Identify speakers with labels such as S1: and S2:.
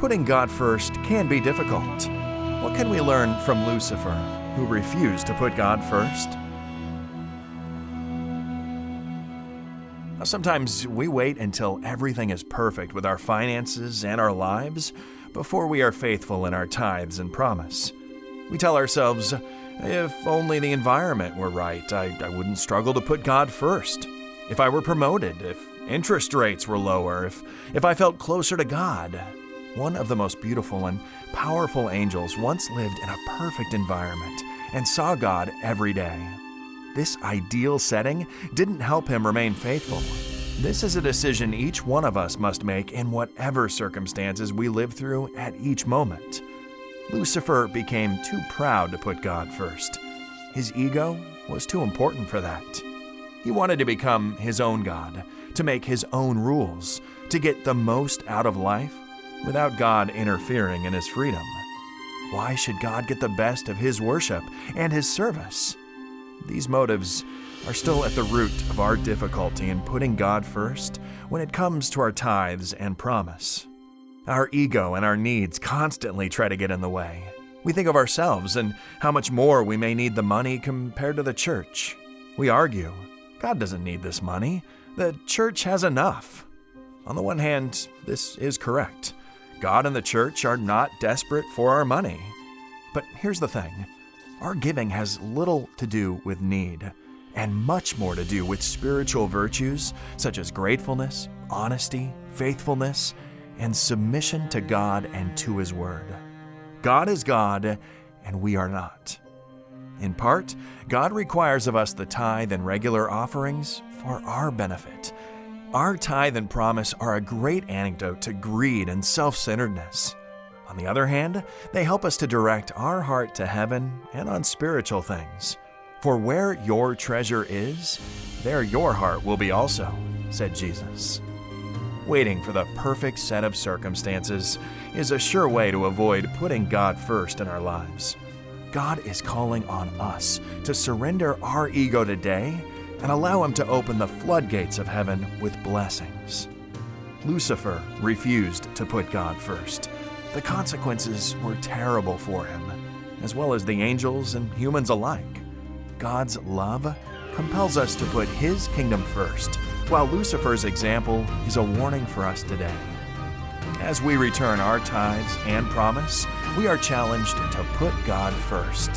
S1: Putting God first can be difficult. What can we learn from Lucifer, who refused to put God first? Sometimes we wait until everything is perfect with our finances and our lives before we are faithful in our tithes and promise. We tell ourselves, if only the environment were right, I wouldn't struggle to put God first. If I were promoted, if interest rates were lower, if I felt closer to God. One of the most beautiful and powerful angels once lived in a perfect environment and saw God every day. This ideal setting didn't help him remain faithful. This is a decision each one of us must make in whatever circumstances we live through at each moment. Lucifer became too proud to put God first. His ego was too important for that. He wanted to become his own God, to make his own rules, to get the most out of life without God interfering in his freedom. Why should God get the best of his worship and his service? These motives are still at the root of our difficulty in putting God first when it comes to our tithes and promise. Our ego and our needs constantly try to get in the way. We think of ourselves and how much more we may need the money compared to the church. We argue, God doesn't need this money. The church has enough. On the one hand, this is correct. God and the church are not desperate for our money. But here's the thing. Our giving has little to do with need, and much more to do with spiritual virtues such as gratefulness, honesty, faithfulness, and submission to God and to His Word. God is God, and we are not. In part, God requires of us the tithe and regular offerings for our benefit. Our tithe and promise are a great antidote to greed and self-centeredness. On the other hand, they help us to direct our heart to heaven and on spiritual things. For where your treasure is, there your heart will be also, said Jesus. Waiting for the perfect set of circumstances is a sure way to avoid putting God first in our lives. God is calling on us to surrender our ego today and allow Him to open the floodgates of heaven with blessings. Lucifer refused to put God first. The consequences were terrible for him, as well as the angels and humans alike. God's love compels us to put His kingdom first, while Lucifer's example is a warning for us today. As we return our tithes and promise, we are challenged to put God first